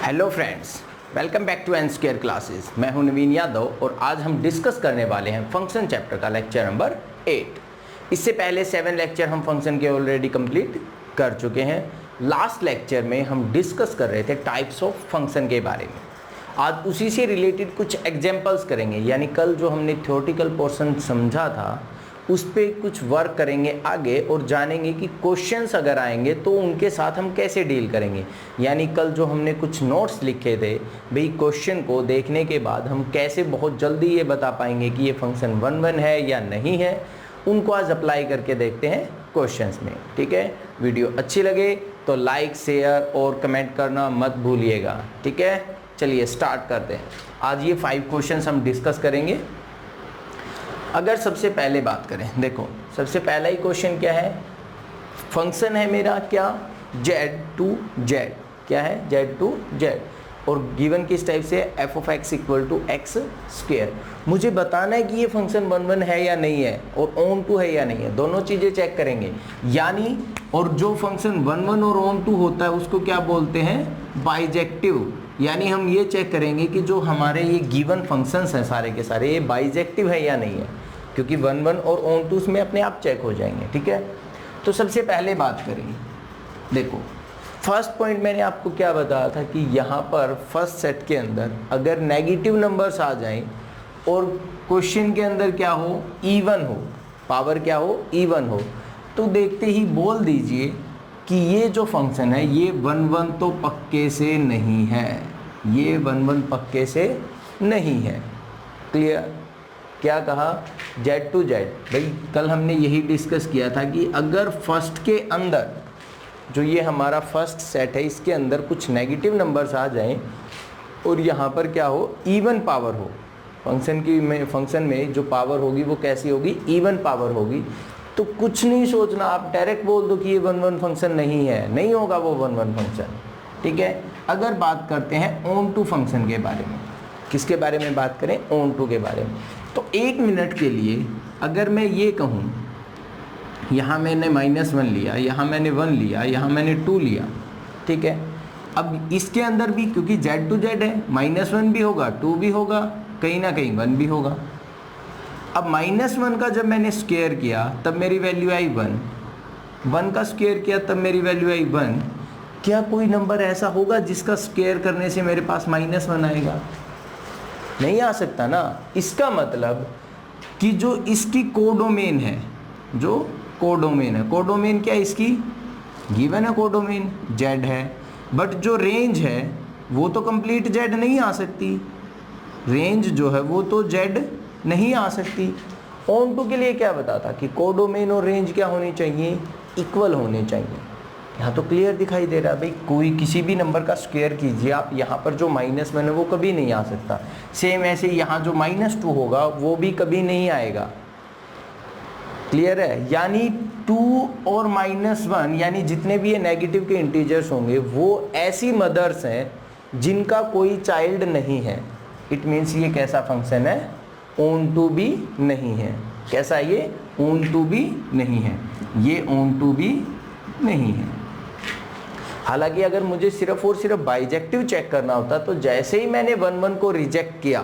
Hello friends, welcome back to N square classes. मैं हूं नवीन यादव और आज हम डिस्कस करने वाले हैं फंक्शन चैप्टर का लेक्चर नंबर 8। इससे पहले 7 लेक्चर हम फंक्शन के ऑलरेडी कंप्लीट कर चुके हैं। लास्ट लेक्चर में हम डिस्कस कर रहे थे टाइप्स ऑफ फंक्शन के बारे में। आज उसी से रिलेटेड कुछ एग्जाम्पल्स करेंगे, यानी कल जो हमने थ्योरेटिकल पोर्शन समझा था उस पर कुछ वर्क करेंगे आगे और जानेंगे कि क्वेश्चंस अगर आएंगे तो उनके साथ हम कैसे डील करेंगे। यानी कल जो हमने कुछ नोट्स लिखे थे भाई, क्वेश्चन को देखने के बाद हम कैसे बहुत जल्दी ये बता पाएंगे कि ये फंक्शन 1 है या नहीं है, उनको आज अप्लाई करके देखते हैं क्वेश्चंस में। ठीक है, वीडियो अच्छी लगे तो लाइक, शेयर और कमेंट करना मत भूलिएगा। ठीक है, चलिए स्टार्ट करते हैं। आज ये 5 क्वेश्चंस हम डिस्कस करेंगे। अगर सबसे पहले बात करें, देखो सबसे पहला ही क्वेश्चन क्या है, फंक्शन है मेरा क्या z to z, क्या है z to z, और गिवन किस टाइप से f of x equal to x square. मुझे बताना है कि ये फंक्शन 1 है या नहीं है और ऑन टू है या नहीं है, दोनों चीज़ें चेक करेंगे। यानी और जो फंक्शन 1 और ऑन टू होता है उसको क्या बोलते हैं, बाइजेक्टिव। यानी हम ये चेक करेंगे कि जो हमारे ये गिवन फंक्शंस हैं सारे के सारे ये बाइजेक्टिव है या नहीं है, क्योंकि 1 और ऑन टू में अपने आप चेक हो जाएंगे। ठीक है, तो सबसे पहले बात करेंगे। देखो फर्स्ट पॉइंट मैंने आपको क्या बताया था कि यहाँ पर फर्स्ट सेट के अंदर अगर नेगेटिव नंबर्स आ जाएं और क्वेश्चन के अंदर क्या हो, इवन हो, पावर क्या हो, इवन हो, तो देखते ही बोल दीजिए कि ये जो फंक्शन है ये 1 तो पक्के से नहीं है, ये 1 पक्के से नहीं है। क्लियर? क्या कहा, z to z। भाई कल हमने यही डिस्कस किया था कि अगर फर्स्ट के अंदर जो ये हमारा फर्स्ट सेट है इसके अंदर कुछ नेगेटिव नंबर्स आ जाएं और यहाँ पर क्या हो, इवन पावर हो, फंक्शन में जो पावर होगी वो कैसी होगी, इवन पावर होगी, तो कुछ नहीं सोचना, आप डायरेक्ट बोल दो कि ये 1 फंक्शन नहीं है, नहीं होगा वो 1 फंक्शन। ठीक है, अगर बात करते हैं ऑन टू फंक्शन के बारे में, किसके बारे में बात करें, ऑन टू के बारे में, तो 1 मिनट के लिए अगर मैं ये कहूँ, यहाँ मैंने -1 लिया, यहाँ मैंने 1 लिया, यहाँ मैंने 2 लिया। ठीक है, अब इसके अंदर भी क्योंकि z to z है, -1 भी होगा, 2 भी होगा, कहीं ना कहीं 1 भी होगा। अब -1 का जब मैंने स्क्वायर किया तब मेरी वैल्यू आई 1 का स्क्वायर किया तब मेरी वैल्यू आई 1। क्या कोई नंबर ऐसा होगा जिसका स्क्वायर करने से मेरे पास -1 आएगा? नहीं आ सकता ना। इसका मतलब कि जो इसकी कोडोमेन है, जो कोडोमेन है, कोडोमेन क्या है इसकी, गिवन है कोडोमेन z है, बट जो रेंज है वो तो कंप्लीट z नहीं आ सकती, रेंज जो है वो तो z नहीं आ सकती। ऑन टू के लिए क्या बताता कि कोडोमेन और रेंज क्या होनी चाहिए, इक्वल होने चाहिए। यहाँ तो क्लियर दिखाई दे रहा है भाई, कोई किसी भी नंबर का स्क्वायर कीजिए आप, यहाँ पर जो -1 है वो कभी नहीं आ सकता। सेम ऐसे यहाँ जो -2 होगा वो भी कभी नहीं आएगा। क्लियर है? यानी 2 और -1 यानी जितने भी ये नेगेटिव के इंटीजर्स होंगे वो ऐसी मदर्स हैं जिनका कोई चाइल्ड नहीं है। इट मीन्स ये कैसा फंक्शन है, ऑन टू भी नहीं है। कैसा, ये ऑन टू भी नहीं है, ये ऑन टू भी नहीं है। हालांकि अगर मुझे सिर्फ और सिर्फ बाइजेक्टिव चेक करना होता तो जैसे ही मैंने 1 को रिजेक्ट किया,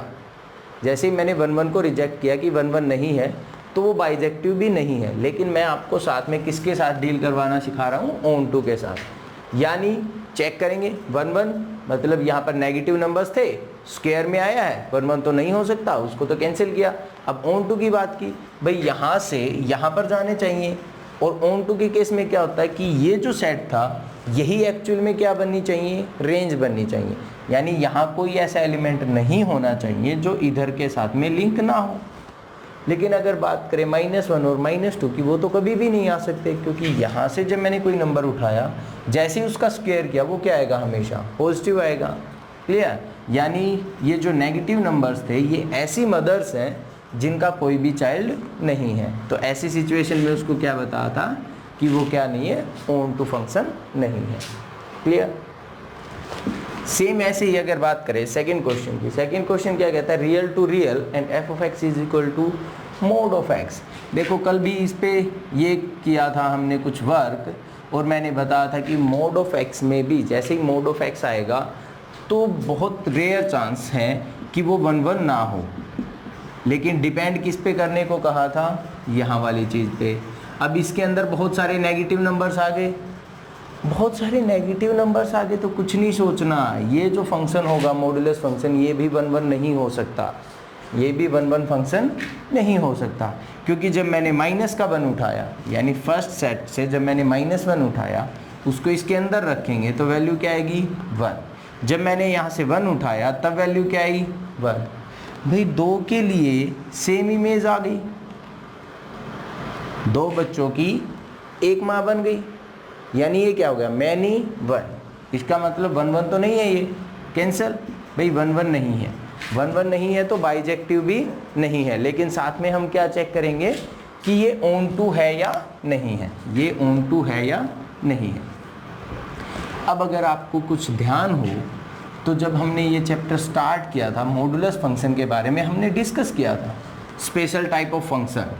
जैसे ही मैंने 1 को रिजेक्ट किया कि 1 नहीं है तो वो बाइजेक्टिव भी नहीं है। लेकिन मैं आपको साथ में किसके साथ डील करवाना सिखा रहा हूँ, ऑन टू के साथ। यानी चेक करेंगे 1 मतलब यहाँ पर नेगेटिव नंबर्स थे, स्क्वायर में आया है, 1 तो नहीं हो सकता, उसको तो कैंसिल किया। अब ऑन टू की बात की, भाई यहाँ से यहाँ पर जाने चाहिए, और ऑन टू के केस में क्या होता है कि ये जो सेट था यही एक्चुअल में क्या बननी चाहिए, रेंज बननी चाहिए। यानी यहाँ कोई ऐसा एलिमेंट नहीं होना चाहिए जो इधर के साथ में लिंक ना हो। लेकिन अगर बात करें -1 और -2 की, वो तो कभी भी नहीं आ सकते, क्योंकि यहाँ से जब मैंने कोई नंबर उठाया जैसे ही उसका स्क्वायर किया वो क्या आएगा, हमेशा पॉजिटिव आएगा। क्लियर? यानी ये जो नेगेटिव नंबर्स थे ये ऐसी मदर्स हैं जिनका कोई भी चाइल्ड नहीं है। तो ऐसी सिचुएशन में उसको क्या बताया था कि वो क्या नहीं है, ऑन टू फंक्शन नहीं है। क्लियर? सेम ऐसे ही अगर बात करें सेकंड क्वेश्चन की, सेकंड क्वेश्चन क्या कहता है, real to real and f of x is equal to mod of x। देखो कल भी इस पे ये किया था हमने कुछ वर्क, और मैंने बताया था कि मोड ऑफ x में भी जैसे ही मोड ऑफ x आएगा तो बहुत रेयर चांस है कि वो 1 1 ना हो, लेकिन डिपेंड किस पे करने को कहा था, यहाँ वाली चीज़ पे। अब इसके अंदर बहुत सारे नेगेटिव नंबर्स आ गए, बहुत सारे नेगेटिव नंबर्स आ गए तो कुछ नहीं सोचना, ये जो फंक्शन होगा मॉडुलस फंक्शन, ये भी 1 1 नहीं हो सकता, ये भी 1 1 फंक्शन नहीं हो सकता, क्योंकि जब मैंने माइनस का 1 उठाया, यानी फर्स्ट सेट से जब मैंने -1 उठाया, उसको इसके अंदर रखेंगे तो वैल्यू क्या आएगी 1। जब मैंने यहाँ से 1 उठाया तब वैल्यू क्या आई 1। भाई 2 के लिए सेम इमेज आ गई, 2 बच्चों की एक माँ बन गई, यानी ये क्या हो गया मैनी 1। इसका मतलब 1 1 तो नहीं है, ये कैंसल। भाई 1 1 नहीं है, 1 1 नहीं है तो बाइजेक्टिव भी नहीं है, लेकिन साथ में हम क्या चेक करेंगे कि ये ऑन टू है या नहीं है, ये ऑन टू है या नहीं है। अब अगर आपको कुछ ध्यान हो तो जब हमने ये चैप्टर स्टार्ट किया था मॉडुलस फंक्शन के बारे में हमने डिस्कस किया था, स्पेशल टाइप ऑफ फंक्शन,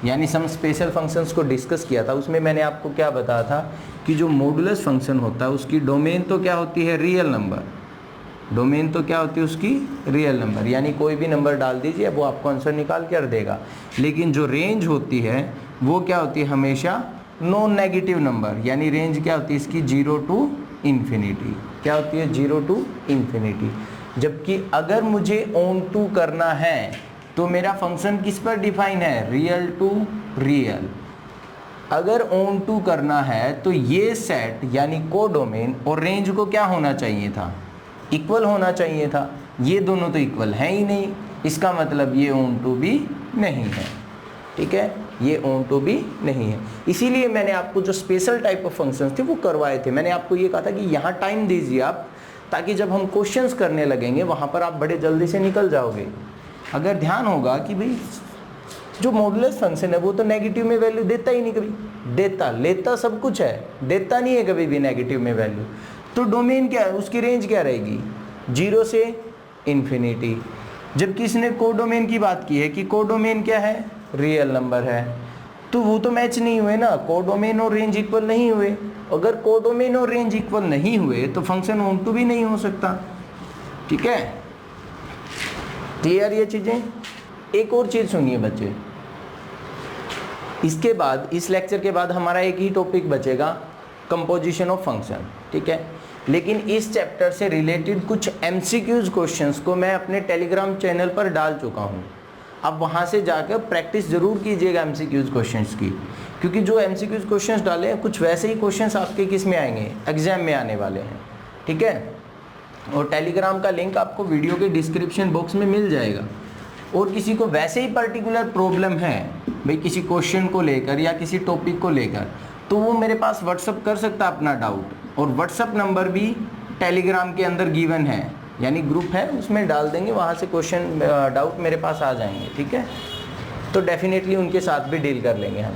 यानी सम स्पेशल फंक्शंस को डिस्कस किया था। उसमें मैंने आपको क्या बताया था कि जो मॉडुलस फंक्शन होता है उसकी डोमेन तो क्या होती है रियल नंबर, डोमेन तो क्या होती है उसकी रियल नंबर, यानी कोई भी नंबर डाल दीजिए वो आपको आंसर निकाल कर देगा। लेकिन जो रेंज होती है वो क्या होती है हमेशा नॉन नेगेटिव नंबर, यानी रेंज क्या होती है इसकी 0 टू इन्फिनिटी, क्या होती है 0 टू इन्फिनिटी। जबकि अगर मुझे ऑन टू करना है तो मेरा फंक्शन किस पर डिफाइन है, रियल टू रियल। अगर ऑन टू करना है तो ये सेट यानी कोडोमेन और रेंज को क्या होना चाहिए था, इक्वल होना चाहिए था। ये दोनों तो इक्वल है ही नहीं, इसका मतलब ये ऑन टू भी नहीं है, ठीक है, ये ऑन टू भी नहीं है। इसीलिए मैंने आपको जो स्पेशल टाइप ऑफ फंक्शंस थे वो करवाए थे। मैंने आपको ये कहा था कि यहाँ टाइम दीजिए आप, ताकि जब हम क्वेश्चंस करने लगेंगे वहाँ पर आप बड़े जल्दी से निकल जाओगे। अगर ध्यान होगा कि भाई जो मॉडुलस फंक्शन है वो तो नेगेटिव में वैल्यू देता ही नहीं, कभी देता लेता सब कुछ है, देता नहीं है कभी भी नेगेटिव में वैल्यू। तो डोमेन क्या है, उसकी रेंज क्या रहेगी 0 से इन्फिनिटी। जबकि इसने कोडोमेन की बात की है कि कोडोमेन क्या है रियल नंबर है, तो वो तो मैच नहीं हुए ना, कोडोमेन और रेंज इक्वल नहीं हुए। अगर कोडोमेन और रेंज इक्वल नहीं हुए तो फंक्शन ऑन टू भी नहीं हो सकता, ठीक है, क्लियर ये चीज़ें। एक और चीज़ सुनिए बच्चे, इसके बाद इस लेक्चर के बाद हमारा एक ही टॉपिक बचेगा कंपोजिशन ऑफ फंक्शन, ठीक है। लेकिन इस चैप्टर से रिलेटेड कुछ एमसीक्यूज क्वेश्चंस को मैं अपने टेलीग्राम चैनल पर डाल चुका हूँ। अब वहाँ से जाकर प्रैक्टिस ज़रूर कीजिएगा एमसीक्यूज क्वेश्चंस की, क्योंकि जो एमसीक्यूज क्वेश्चंस डाले हैं कुछ वैसे ही क्वेश्चंस आपके किस में आएंगे, एग्जाम में आने वाले हैं, ठीक है। और टेलीग्राम का लिंक आपको वीडियो के डिस्क्रिप्शन बॉक्स में मिल जाएगा। और किसी को वैसे ही पर्टिकुलर प्रॉब्लम है भाई किसी क्वेश्चन को लेकर या किसी टॉपिक को लेकर, तो वो मेरे पास व्हाट्सअप कर सकता है अपना डाउट, और व्हाट्सअप नंबर भी टेलीग्राम के अंदर गिवन है, यानी ग्रुप है उसमें डाल देंगे, वहाँ से क्वेश्चन डाउट मेरे पास आ जाएंगे, ठीक है। तो डेफिनेटली उनके साथ भी डील कर लेंगे हम।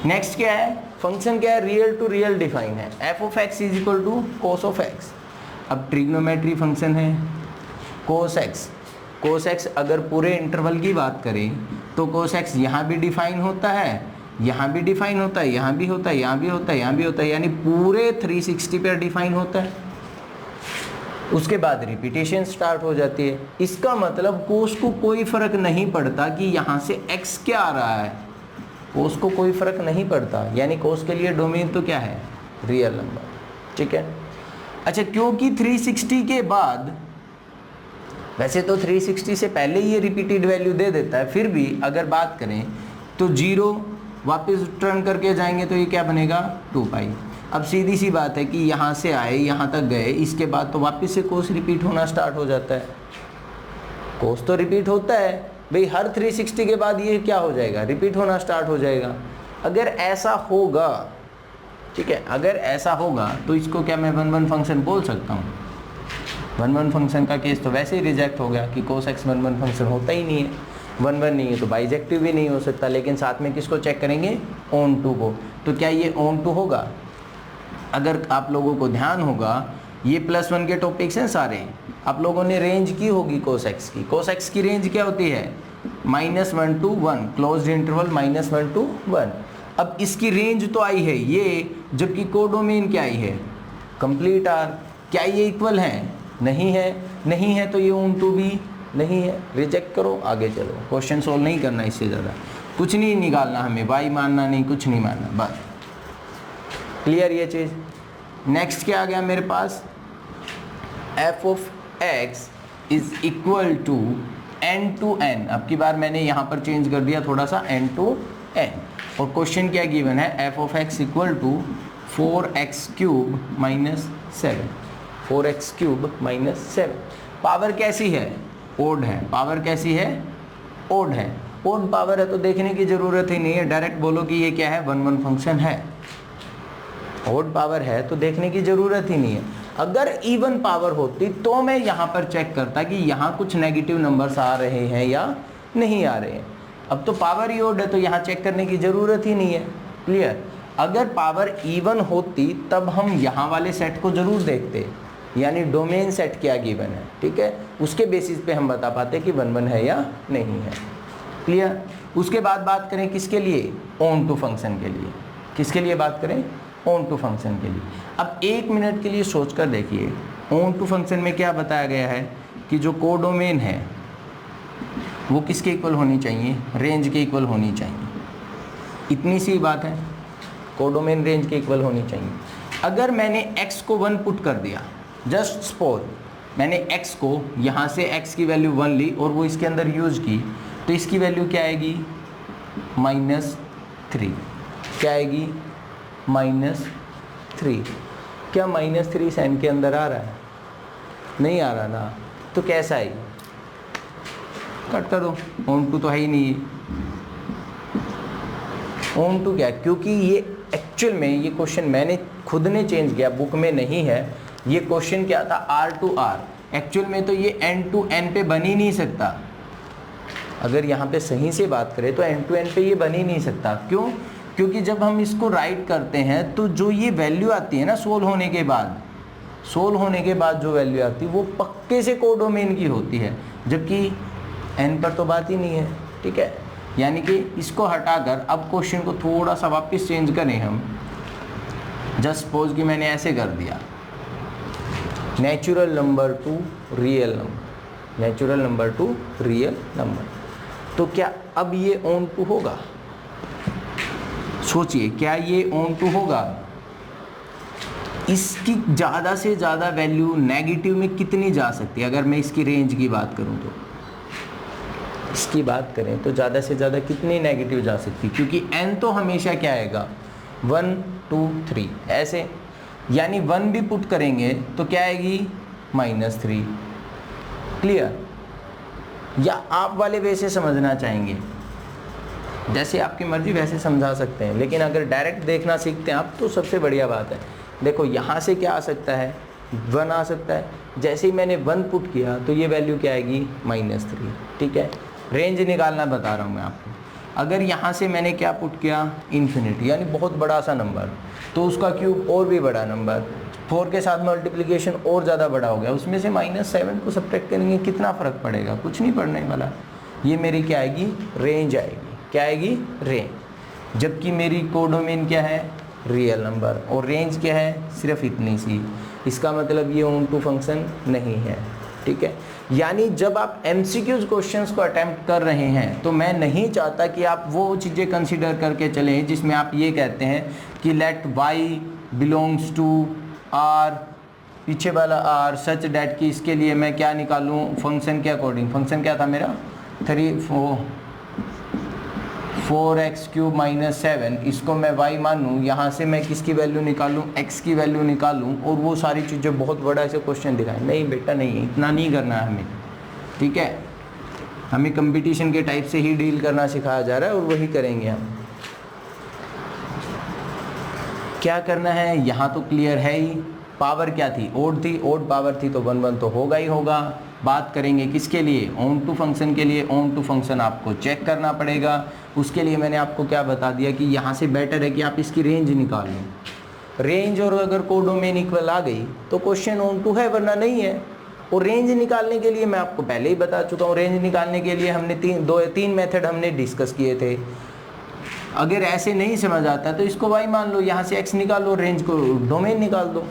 नेक्स्ट क्या है, फंक्शन क्या है, रियल टू रियल डिफाइन है, f of x is equal to cos of x. अब ट्रिग्नोमेट्री फंक्शन है कोस एक्स, कोस एक्स अगर पूरे इंटरवल की बात करें तो कोस एक्स यहाँ भी डिफाइन होता है, यहाँ भी डिफाइन होता है, यहाँ भी होता है, यहाँ भी होता है, यहाँ भी होता है, यानी पूरे 360 पर डिफाइन होता है। उसके बाद रिपीटेशन स्टार्ट हो जाती है। इसका मतलब कोस को कोई फर्क नहीं पड़ता कि यहाँ से एक्स क्या आ रहा है, कोस को कोई फर्क नहीं पड़ता, यानी कोस के लिए डोमेन तो क्या है रियल नंबर, ठीक है। अच्छा, क्योंकि 360 के बाद, वैसे तो 360 से पहले ये रिपीटेड वैल्यू दे देता है, फिर भी अगर बात करें तो 0 वापस टर्न करके जाएंगे तो ये क्या बनेगा 2 पाई। अब सीधी सी बात है कि यहाँ से आए यहाँ तक गए, इसके बाद तो वापस से कोस रिपीट होना स्टार्ट हो जाता है। कोस तो रिपीट होता है भाई, हर 360 के बाद ये क्या हो जाएगा रिपीट होना स्टार्ट हो जाएगा। अगर ऐसा होगा, ठीक है, अगर ऐसा होगा तो इसको क्या मैं 1 1 फंक्शन बोल सकता हूँ। 1 1 फंक्शन का केस तो वैसे ही रिजेक्ट हो गया कि कोस एक्स 1 1 फंक्शन होता ही नहीं है, 1 1 नहीं है तो बाइजेक्टिव भी नहीं हो सकता। लेकिन साथ में किसको चेक करेंगे, ऑन टू को। तो क्या ये ऑन टू होगा? अगर आप लोगों को ध्यान होगा ये +1 के टॉपिक्स हैं सारे, आप लोगों ने रेंज की होगी कोस एक्स की। कोस एक्स की रेंज क्या होती है -1 to 1, क्लोज्ड इंटरवल -1 to 1। अब इसकी रेंज तो आई है ये, जबकि कोडोमेन क्या आई है कंप्लीट आर। क्या ये इक्वल हैं? नहीं है, नहीं है तो ये ऑन टू भी नहीं है, रिजेक्ट करो, आगे चलो। क्वेश्चन सोल्व नहीं करना, इससे ज़्यादा कुछ नहीं निकालना हमें, वाई मानना नहीं, कुछ नहीं मानना, बस क्लियर ये चीज़। नेक्स्ट क्या आ गया मेरे पास, f of x is equal to n to n. अब की बार मैंने यहाँ पर चेंज कर दिया थोड़ा सा, एन टू एन, और क्वेश्चन क्या गिवन है, f of x equal to 4x cube minus 7, 4x cube minus 7। Power कैसी है, ओड है, पावर कैसी है, ओड है, ओड पावर है तो देखने की ज़रूरत ही नहीं है, डायरेक्ट बोलो कि ये क्या है, 1 1 फंक्शन है। ओड पावर है तो देखने की ज़रूरत ही नहीं है। अगर इवन पावर होती तो मैं यहाँ पर चेक करता कि यहाँ कुछ नेगेटिव नंबर्स आ रहे हैं या नहीं आ रहे हैं। अब तो पावर ही ओड है तो यहाँ चेक करने की ज़रूरत ही नहीं है, क्लियर। अगर पावर इवन होती तब हम यहाँ वाले सेट को ज़रूर देखते, यानी डोमेन सेट क्या गिवन है, ठीक है, उसके बेसिस पे हम बता पाते कि 1 1 है या नहीं है, क्लियर। उसके बाद बात करें किसके लिए, ऑन टू फंक्शन के लिए। किसके लिए बात करें, ऑन टू फंक्शन के लिए। अब 1 मिनट के लिए सोच कर देखिए, ऑन टू फंक्शन में क्या बताया गया है कि जो कोडोमेन है वो किसके इक्वल होनी चाहिए, रेंज के इक्वल होनी चाहिए। इतनी सी बात है, कोडोमेन रेंज के इक्वल होनी चाहिए। अगर मैंने x को 1 पुट कर दिया, जस्ट सपोज मैंने x को यहाँ से x की वैल्यू 1 ली और वो इसके अंदर यूज की, तो इसकी वैल्यू क्या आएगी, -3। क्या आएगी, -3। क्या -3 साइन के अंदर आ रहा है, नहीं आ रहा ना, तो कैसा है, कट कर दो, ऑन टू तो है ही नहीं। ऑन टू क्या, क्योंकि ये एक्चुअल में ये क्वेश्चन मैंने खुद ने चेंज किया, बुक में नहीं है। ये क्वेश्चन क्या था, R to R, एक्चुअल में तो ये N to N पे बन ही नहीं सकता। अगर यहाँ पे सही से बात करें तो N to N पे ये बन ही नहीं सकता। क्यों, क्योंकि जब हम इसको राइट करते हैं तो जो ये वैल्यू आती है ना सोल्व होने के बाद, सोल्व होने के बाद जो वैल्यू आती है वो पक्के से कोडोमेन की होती है, जबकि N पर तो बात ही नहीं है, ठीक है। यानी कि इसको हटाकर अब क्वेश्चन को थोड़ा सा वापस चेंज करें हम, जस्ट सपोज कि मैंने ऐसे कर दिया, natural number two real number, natural number two real number, तो क्या अब ये ऑन टू होगा, सोचिए क्या ये ऑन टू होगा। इसकी ज़्यादा से ज़्यादा वैल्यू नेगेटिव में कितनी जा सकती है, अगर मैं इसकी रेंज की बात करूं तो, इसकी बात करें तो ज़्यादा से ज़्यादा कितनी नेगेटिव जा सकती है, क्योंकि n तो हमेशा क्या आएगा, 1 2 3 ऐसे, यानी 1 भी पुट करेंगे तो क्या आएगी, -3, क्लियर। या आप वाले वैसे समझना चाहेंगे, जैसे आपकी मर्जी वैसे समझा सकते हैं, लेकिन अगर डायरेक्ट देखना सीखते हैं आप तो सबसे बढ़िया बात है। देखो यहाँ से क्या आ सकता है, 1 आ सकता है, जैसे ही मैंने 1 पुट किया तो ये वैल्यू क्या आएगी, -3, ठीक है। रेंज निकालना बता रहा हूँ मैं आपको। अगर यहाँ से मैंने क्या पुट किया, इन्फिनिटी, यानी बहुत बड़ा सा नंबर, तो उसका क्यूब और भी बड़ा नंबर, 4 के साथ मल्टीप्लिकेशन और ज़्यादा बड़ा हो गया, उसमें से -7 को सब्ट्रैक्ट करेंगे, कितना फ़र्क पड़ेगा, कुछ नहीं पड़ने वाला। ये मेरी क्या आएगी, रेंज आएगी, क्या आएगी, रेंज। जबकि मेरी कोडोमेन क्या है, रियल नंबर, और रेंज क्या है, सिर्फ इतनी सी। इसका मतलब ये ऑन टू फंक्शन नहीं है, ठीक है। यानी जब आप MCQs क्वेश्चंस को अटेम्प्ट कर रहे हैं तो मैं नहीं चाहता कि आप वो चीज़ें कंसीडर करके चलें जिसमें आप ये कहते हैं कि let y belongs to R, पीछे वाला R, सच डैट कि इसके लिए मैं क्या निकालूं, फंक्शन के अकॉर्डिंग। फंक्शन क्या था मेरा, 4x क्यूब -7, इसको मैं y मानूं, यहाँ से मैं किसकी वैल्यू निकालूं, x की वैल्यू निकालूं, और वो सारी चीज़ें बहुत बड़ा ऐसे क्वेश्चन दिखाएं। नहीं बेटा नहीं है, इतना नहीं करना है हमें, ठीक है। हमें कंपटीशन के टाइप से ही डील करना सिखाया जा रहा है और वही करेंगे हम। क्या करना है, यहाँ तो क्लियर है ही, पावर क्या थी, ओड थी, ओड पावर थी तो 1 1 तो होगा ही होगा। बात करेंगे किसके लिए, ऑन टू फंक्शन के लिए। ऑन टू फंक्शन आपको चेक करना पड़ेगा, उसके लिए मैंने आपको क्या बता दिया कि यहाँ से बेटर है कि आप इसकी रेंज निकाल लें। रेंज और अगर कोडोमेन इक्वल आ गई तो क्वेश्चन ऑन टू है, वरना नहीं है। और रेंज निकालने के लिए मैं आपको पहले ही बता चुका हूँ, रेंज निकालने के लिए हमने तीन मेथड हमने डिस्कस किए थे। अगर ऐसे नहीं समझ आता तो इसको y मान लो, यहाँ से x निकाल लो, रेंज को डोमेन निकाल दो,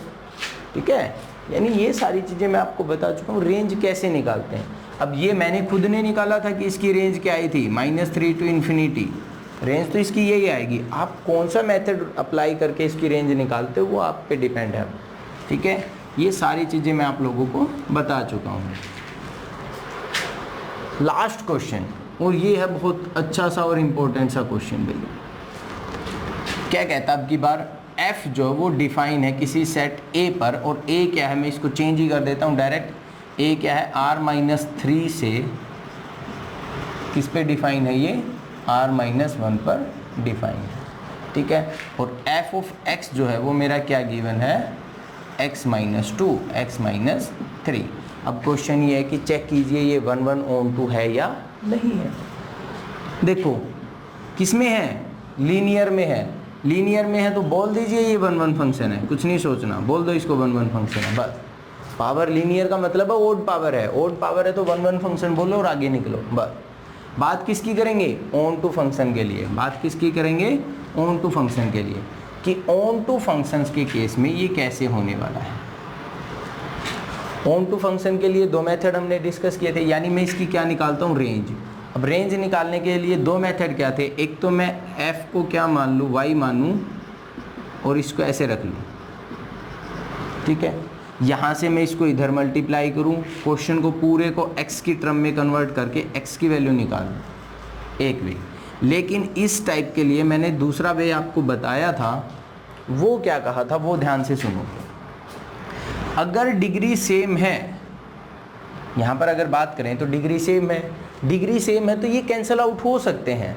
ठीक है। यानी ये सारी चीज़ें मैं आपको बता चुका हूँ रेंज कैसे निकालते हैं। अब ये मैंने खुद ने निकाला था कि इसकी रेंज क्या आई थी -3 टू इन्फिनिटी, रेंज तो इसकी यही आएगी। आप कौन सा मेथड अप्लाई करके इसकी रेंज निकालते हो वो आप पे डिपेंड है। ठीक है, ये सारी चीज़ें मैं आप लोगों को बता चुका हूँ। लास्ट क्वेश्चन, और ये है बहुत अच्छा सा और इम्पोर्टेंट सा क्वेश्चन भैया। क्या कहता है अब की बार f जो वो डिफाइन है किसी सेट A पर, और A क्या है मैं इसको चेंज ही कर देता हूँ डायरेक्ट। A क्या है r-3 से किस पे डिफाइन है, ये r-1 पर डिफाइन है। ठीक है, और f ऑफ x जो है वो मेरा क्या गिवन है, x-2 x-3। अब क्वेश्चन ये है कि चेक कीजिए ये 1/(1/2) है या नहीं है। देखो किस में है, लीनियर में है। लीनियर में है तो बोल दीजिए ये 1/1 फंक्शन है, कुछ नहीं सोचना, बोल दो इसको 1/1 फंक्शन है बस। पावर लीनियर का मतलब है ओड पावर है, ओड पावर है तो 1/1 फंक्शन बोलो और आगे निकलो बस। बात किसकी करेंगे, ऑन टू फंक्शन के लिए। बात किसकी करेंगे, ऑन टू फंक्शन के लिए, कि ऑन टू फंक्शंस के केस में ये कैसे होने वाला है। ऑन टू फंक्शन के लिए दो मेथड हमने डिस्कस किए थे, यानी मैं इसकी क्या निकालता हूँ, रेंज। अब रेंज निकालने के लिए दो मेथड क्या थे, एक तो मैं f को क्या मान लूँ, y मानूँ और इसको ऐसे रख लूँ। ठीक है, यहाँ से मैं इसको इधर मल्टीप्लाई करूँ, क्वेश्चन को पूरे को x की टर्म में कन्वर्ट करके x की वैल्यू निकालूँ, एक वे। लेकिन इस टाइप के लिए मैंने दूसरा वे आपको बताया था, वो क्या कहा था वो ध्यान से सुनो। अगर डिग्री सेम है, यहाँ पर अगर बात करें तो डिग्री सेम है, डिग्री सेम है तो ये कैंसल आउट हो सकते हैं।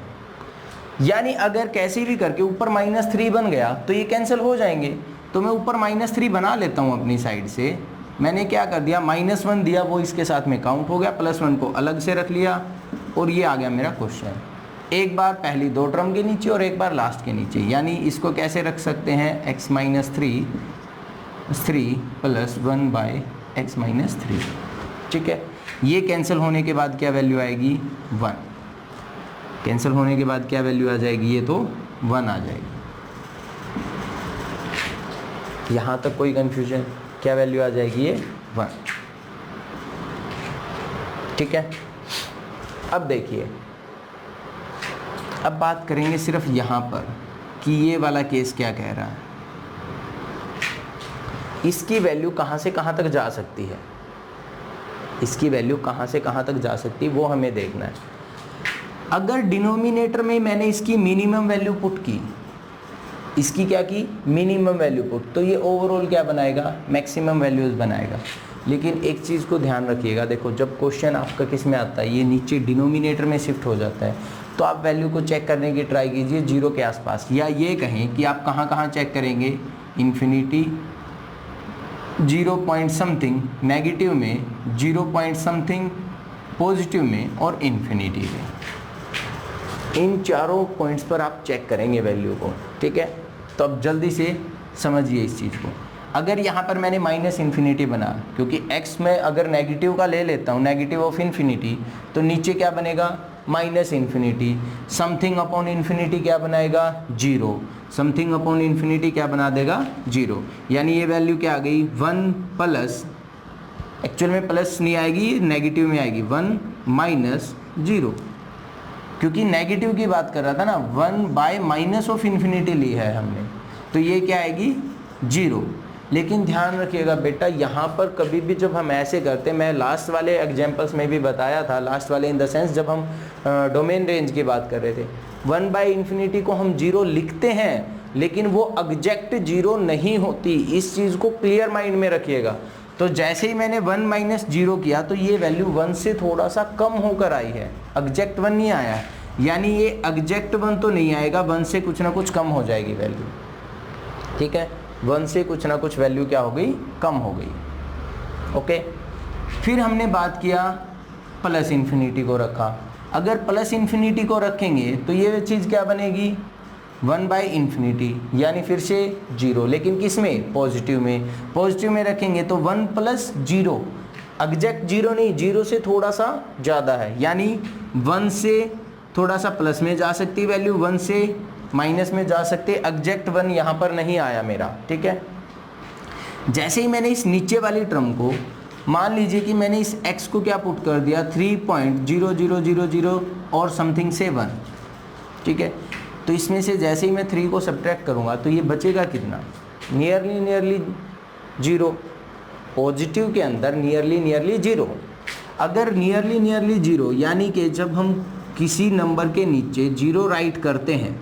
यानी अगर कैसे भी करके ऊपर -3 बन गया तो ये कैंसिल हो जाएंगे। तो मैं ऊपर -3 बना लेता हूँ अपनी साइड से। मैंने क्या कर दिया, -1 दिया वो इसके साथ में काउंट हो गया, +1 को अलग से रख लिया, और ये आ गया मेरा क्वेश्चन। एक बार पहली दो टर्म के नीचे और एक बार लास्ट के नीचे। यानी इसको कैसे रख सकते हैं, x-3 + 1/x-3। ठीक है, ये कैंसिल होने के बाद क्या वैल्यू आएगी, 1। कैंसिल होने के बाद क्या वैल्यू आ जाएगी, ये तो 1 आ जाएगी। यहाँ तक कोई कंफ्यूजन, क्या वैल्यू आ जाएगी, ये 1। ठीक है, अब देखिए, अब बात करेंगे सिर्फ यहाँ पर कि ये वाला केस क्या कह रहा है। इसकी वैल्यू कहाँ से कहाँ तक जा सकती है, इसकी वैल्यू कहाँ से कहाँ तक जा सकती है वो हमें देखना है। अगर डिनोमिनेटर में मैंने इसकी मिनिमम वैल्यू पुट की, इसकी क्या की, मिनिमम वैल्यू पुट, तो ये ओवरऑल क्या बनाएगा, मैक्सिमम वैल्यूज बनाएगा। लेकिन एक चीज़ को ध्यान रखिएगा, देखो जब क्वेश्चन आपका किस में आता है, ये नीचे डिनोमिनेटर में शिफ्ट हो जाता है, तो आप वैल्यू को चेक करने की ट्राई कीजिए 0 के आसपास, या ये कहें कि आप कहाँ कहाँ चेक करेंगे, इन्फिनिटी, 0 पॉइंट समथिंग नेगेटिव में, 0 पॉइंट समथिंग पॉजिटिव में, और इन्फिनिटी में। इन चारों पॉइंट्स पर आप चेक करेंगे वैल्यू को। ठीक है, तो अब जल्दी से समझिए इस चीज़ को। अगर यहाँ पर मैंने -∞ बना, क्योंकि x में अगर नेगेटिव का ले लेता हूँ, नेगेटिव ऑफ इन्फिनिटी, तो नीचे क्या बनेगा, -∞। समथिंग अपॉन इन्फिनिटी क्या बनाएगा, 0। समथिंग अपॉन इन्फिनिटी क्या बना देगा, 0। यानी ये वैल्यू क्या आ गई, 1 प्लस, एक्चुअल में प्लस नहीं आएगी, नेगेटिव में आएगी, 1 - 0, क्योंकि नेगेटिव की बात कर रहा था ना, 1/-∞ ली है हमने, तो ये क्या आएगी, 0। लेकिन ध्यान रखिएगा बेटा, यहाँ पर कभी भी जब हम ऐसे करते, मैं लास्ट वाले एग्जांपल्स में भी बताया था, लास्ट वाले इन द सेंस जब हम डोमेन रेंज की बात कर रहे थे, 1/∞ को हम 0 लिखते हैं, लेकिन वो एग्जैक्ट 0 नहीं होती। इस चीज़ को क्लियर माइंड में रखिएगा। तो जैसे ही मैंने 1 - 0 किया तो ये वैल्यू 1 से थोड़ा सा कम होकर आई है, एग्जैक्ट 1 नहीं आया, यानी ये एग्जैक्ट 1 तो नहीं आएगा, 1 से कुछ ना कुछ कम हो जाएगी वैल्यू। ठीक है, 1 से कुछ ना कुछ वैल्यू क्या हो गई, कम हो गई। ओके, फिर हमने बात किया +∞ को रखा। अगर +∞ को रखेंगे तो ये चीज़ क्या बनेगी, 1/∞, यानी फिर से 0, लेकिन किस में, पॉजिटिव में। पॉजिटिव में रखेंगे तो 1 + 0, एग्जैक्ट 0 नहीं, 0 से थोड़ा सा ज़्यादा है, यानी 1 से थोड़ा सा प्लस में जा सकती वैल्यू, 1 से माइनस में जा सकते, एग्जैक्ट 1 यहाँ पर नहीं आया मेरा। ठीक है, जैसे ही मैंने इस नीचे वाली टर्म को, मान लीजिए कि मैंने इस x को क्या पुट कर दिया 3.0000 और समथिंग 7, ठीक है। तो इसमें से जैसे ही मैं 3 को सब्ट्रैक्ट करूँगा तो ये बचेगा कितना, नियरली 0। पॉजिटिव के अंदर नियरली 0। अगर नियरली 0 यानी कि जब हम किसी नंबर के नीचे 0 राइट करते हैं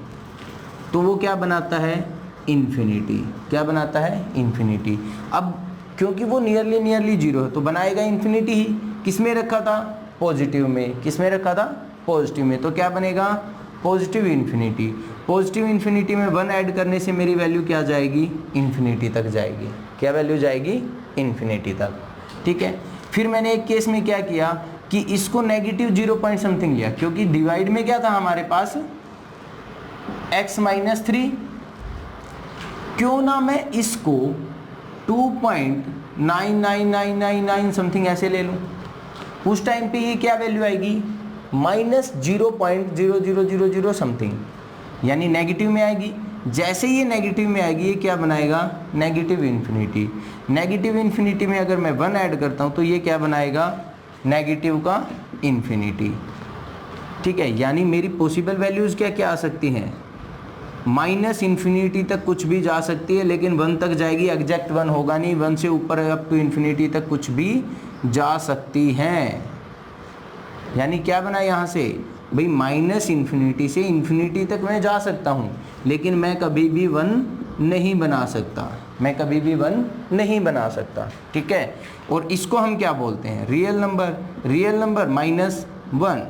तो वो क्या बनाता है, इन्फिनिटी। क्या बनाता है, इन्फिनिटी। अब क्योंकि वो नियरली 0 है तो बनाएगा इन्फिनिटी ही। किस में रखा था, पॉजिटिव में। किस में रखा था, पॉजिटिव में। तो क्या बनेगा, पॉजिटिव इन्फिनिटी। पॉजिटिव इन्फिनिटी में 1 ऐड करने से मेरी वैल्यू क्या जाएगी, इन्फिनिटी तक जाएगी। क्या वैल्यू जाएगी, इन्फिनिटी तक, ठीक है। फिर मैंने एक केस में क्या किया कि इसको नेगेटिव 0 पॉइंट समथिंग लिया, क्योंकि डिवाइड में क्या था हमारे पास x - 3। क्यों ना मैं इसको 2.99999 समथिंग ऐसे ले लूँ। उस टाइम पे ये क्या वैल्यू आएगी, -0.0000 समथिंग, यानी नेगेटिव में आएगी। जैसे ये नेगेटिव में आएगी ये क्या बनाएगा, नेगेटिव इन्फिनिटी। नेगेटिव इन्फिनिटी में अगर मैं 1 ऐड करता हूँ तो ये क्या बनाएगा, नेगेटिव का इन्फिनिटी, ठीक है। यानी मेरी पॉसिबल वैल्यूज़ क्या क्या आ सकती हैं, -इन्फिनिटी तक कुछ भी जा सकती है, लेकिन 1 तक जाएगी, एग्जैक्ट 1 होगा नहीं। 1 से ऊपर अप टू इन्फिनिटी तक कुछ भी जा सकती हैं। यानी क्या बना यहाँ से भाई, -इन्फिनिटी से इन्फिनिटी तक मैं जा सकता हूँ, लेकिन मैं कभी भी 1 नहीं बना सकता। मैं कभी भी 1 नहीं बना सकता, ठीक है। और इसको हम क्या बोलते हैं, real number. Real number -1,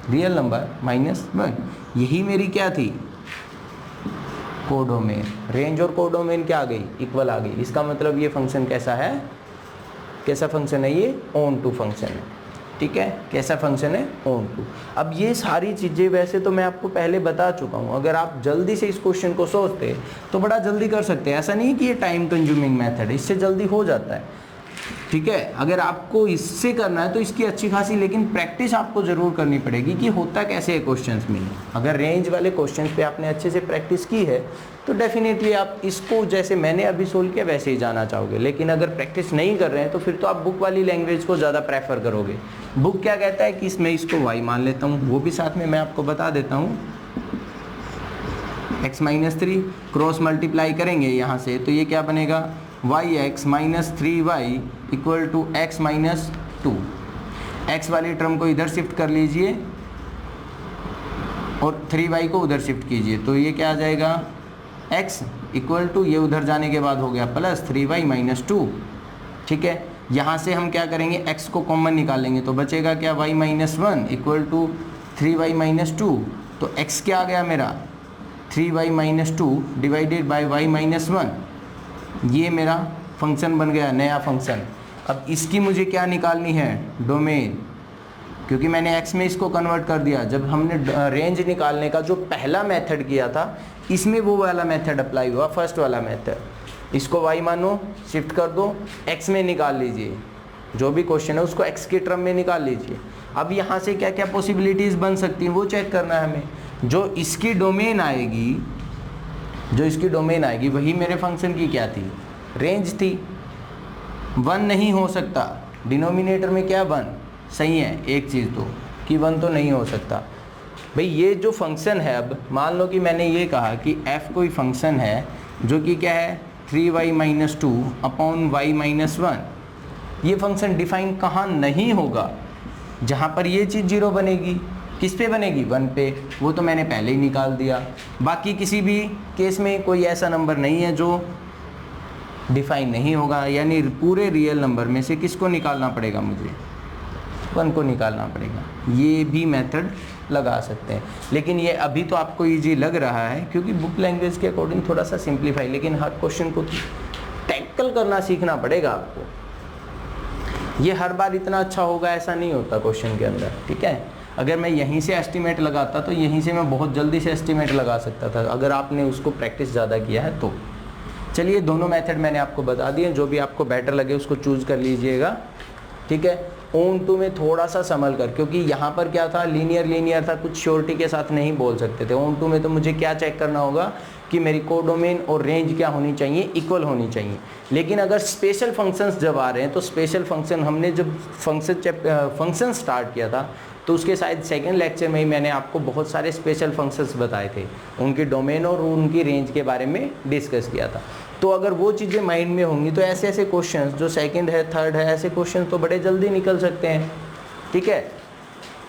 real number -1। यही मेरी क्या थी, कोडोमेन। रेंज और कोडोमेन क्या आ गई, इक्वल आ गई। इसका मतलब ये फंक्शन कैसा है, कैसा फंक्शन है, ये ऑन टू फंक्शन है, ठीक है। कैसा फंक्शन है, ऑन टू। अब ये सारी चीज़ें वैसे तो मैं आपको पहले बता चुका हूँ। अगर आप जल्दी से इस क्वेश्चन को सोचते तो बड़ा जल्दी कर सकते हैं। ऐसा नहीं है कि ये टाइम कंज्यूमिंग मेथड है, इससे जल्दी हो जाता है, ठीक है। अगर आपको इससे करना है तो इसकी अच्छी खासी लेकिन प्रैक्टिस आपको ज़रूर करनी पड़ेगी कि होता कैसे है क्वेश्चंस में। अगर रेंज वाले क्वेश्चंस पे आपने अच्छे से प्रैक्टिस की है तो डेफिनेटली आप इसको जैसे मैंने अभी सोल्व किया वैसे ही जाना चाहोगे। लेकिन अगर प्रैक्टिस नहीं कर रहे हैं तो फिर तो आप बुक वाली लैंग्वेज को ज़्यादा प्रेफर करोगे। बुक क्या कहता है कि इसमें इसको y मान लेता हूँ, वो भी साथ में मैं आपको बता देता हूँ। x - 3 क्रॉस मल्टीप्लाई करेंगे यहाँ से तो ये क्या बनेगा, yx - 3y equal to x - 2। x वाली टर्म को इधर शिफ्ट कर लीजिए और 3y को उधर शिफ्ट कीजिए तो ये क्या आ जाएगा, x इक्वल टू, ये उधर जाने के बाद हो गया प्लस 3y - 2, ठीक है। यहाँ से हम क्या करेंगे, x को कॉमन निकालेंगे तो बचेगा क्या, y - 1 इक्वल टू 3y - 2। तो x क्या आ गया मेरा, 3y - 2 डिवाइडेड बाय y - 1। ये मेरा फंक्शन बन गया, नया फंक्शन। अब इसकी मुझे क्या निकालनी है, डोमेन, क्योंकि मैंने x में इसको कन्वर्ट कर दिया। जब हमने रेंज निकालने का जो पहला मेथड किया था इसमें वो वाला मेथड अप्लाई हुआ, फर्स्ट वाला मेथड। इसको y मानो, शिफ्ट कर दो, x में निकाल लीजिए। जो भी क्वेश्चन है उसको x की टर्म में निकाल लीजिए। अब यहाँ से क्या क्या पॉसिबिलिटीज़ बन सकती हैं वो चेक करना है हमें। जो इसकी डोमेन आएगी, जो इसकी डोमेन आएगी वही मेरे फंक्शन की क्या थी, रेंज थी। 1 नहीं हो सकता, डिनोमिनेटर में क्या 1, सही है। एक चीज़ तो कि 1 तो नहीं हो सकता भाई। ये जो फंक्शन है, अब मान लो कि मैंने ये कहा कि f कोई फंक्शन है जो कि क्या है 3y - 2 अपॉन y - 1। ये फंक्शन डिफाइन कहाँ नहीं होगा, जहाँ पर ये चीज़ 0 बनेगी। किस पे बनेगी, 1 पे। वो तो मैंने पहले ही निकाल दिया। बाकी किसी भी केस में कोई ऐसा नंबर नहीं है जो डिफाइन नहीं होगा, यानी पूरे रियल नंबर में से किसको निकालना पड़ेगा, मुझे 1 को निकालना पड़ेगा। ये भी मेथड लगा सकते हैं, लेकिन ये अभी तो आपको इजी लग रहा है क्योंकि बुक लैंग्वेज के अकॉर्डिंग थोड़ा सा सिंप्लीफाई, लेकिन हर क्वेश्चन को टैकल करना सीखना पड़ेगा आपको। ये हर बार इतना अच्छा होगा ऐसा नहीं होता क्वेश्चन के अंदर, ठीक है। अगर मैं यहीं से एस्टिमेट लगाता तो यहीं से मैं बहुत जल्दी से एस्टिमेट लगा सकता था, अगर आपने उसको प्रैक्टिस ज़्यादा किया है तो। चलिए, दोनों मेथड मैंने आपको बता दिए, जो भी आपको बेटर लगे उसको चूज़ कर लीजिएगा, ठीक है। ऑन टू में थोड़ा सा संभल कर, क्योंकि यहाँ पर क्या था, लीनियर था, कुछ श्योरिटी के साथ नहीं बोल सकते थे। ऑन टू में तो मुझे क्या चेक करना होगा कि मेरी कोडोमेन और रेंज क्या होनी चाहिए, इक्वल होनी चाहिए। लेकिन अगर स्पेशल फंक्शंस जब आ रहे हैं तो स्पेशल फंक्शन हमने जब फंक्शन स्टार्ट किया था तो उसके शायद सेकेंड लेक्चर में ही मैंने आपको बहुत सारे स्पेशल फंक्शंस बताए थे, उनकी डोमेन और उनकी रेंज के बारे में डिस्कस किया था। तो अगर वो चीज़ें माइंड में होंगी तो ऐसे ऐसे क्वेश्चंस जो सेकंड है, थर्ड है, ऐसे क्वेश्चन तो बड़े जल्दी निकल सकते हैं। ठीक है,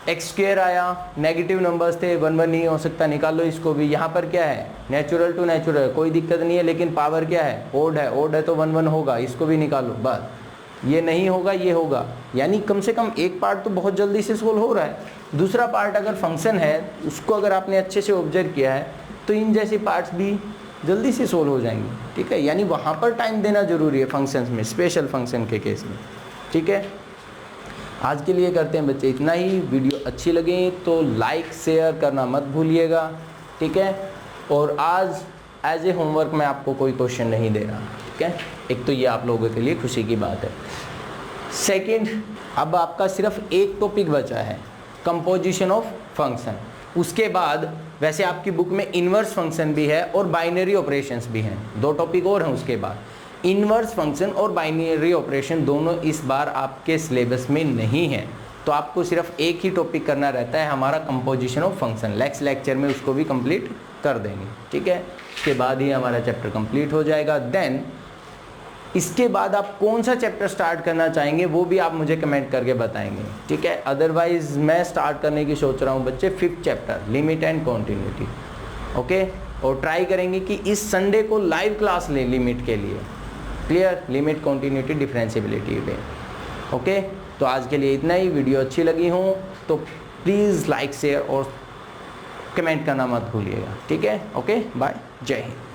एक्स स्क्वायर आया, नेगेटिव नंबर्स थे, 1 1 नहीं हो सकता, निकालो इसको भी। यहाँ पर क्या है, नेचुरल टू नेचुरल, कोई दिक्कत नहीं है, लेकिन पावर क्या है, ओड है तो 1 1 होगा, इसको भी निकालो, बस। ये नहीं होगा, ये होगा, यानी कम से कम एक पार्ट तो बहुत जल्दी से सोल्व हो रहा है। दूसरा पार्ट अगर फंक्शन है उसको अगर आपने अच्छे से ऑब्जर्व किया है तो इन जैसे पार्ट्स भी जल्दी से सोल्व हो जाएंगे। ठीक है, यानी वहाँ पर टाइम देना जरूरी है फंक्शंस में, स्पेशल फंक्शन के केस में। ठीक है, आज के लिए करते हैं बच्चे इतना ही। वीडियो अच्छी लगे तो लाइक शेयर करना मत भूलिएगा। ठीक है, और आज एज ए होमवर्क मैं आपको कोई क्वेश्चन नहीं दे रहा। ठीक है, एक तो ये आप लोगों के लिए खुशी की बात है। सेकंड, अब आपका सिर्फ एक टॉपिक बचा है, कंपोजिशन ऑफ फंक्शन। उसके बाद वैसे आपकी बुक में इन्वर्स फंक्शन भी है और बाइनरी ऑपरेशंस भी हैं, 2 टॉपिक और हैं। उसके बाद इन्वर्स फंक्शन और बाइनरी ऑपरेशन दोनों इस बार आपके सिलेबस में नहीं है, तो आपको सिर्फ एक ही टॉपिक करना रहता है, हमारा composition of function. Next lecture में उसको भी कंप्लीट कर देंगे। ठीक है, उसके बाद ही हमारा चैप्टर कंप्लीट हो जाएगा। देन इसके बाद आप कौन सा चैप्टर स्टार्ट करना चाहेंगे वो भी आप मुझे कमेंट करके बताएंगे। ठीक है, अदरवाइज मैं स्टार्ट करने की सोच रहा हूँ बच्चे 5th chapter, limit and continuity. Okay, और ट्राई करेंगे कि इस संडे को लाइव क्लास लें लिमिट के लिए। क्लियर, लिमिट, कॉन्टिन्यूटी, डिफरेंशिएबिलिटी पे। ओके, तो आज के लिए इतना ही। वीडियो अच्छी लगी हो तो प्लीज़ लाइक शेयर और कमेंट करना मत भूलिएगा। ठीक है, ओके, बाय, जय हिंद।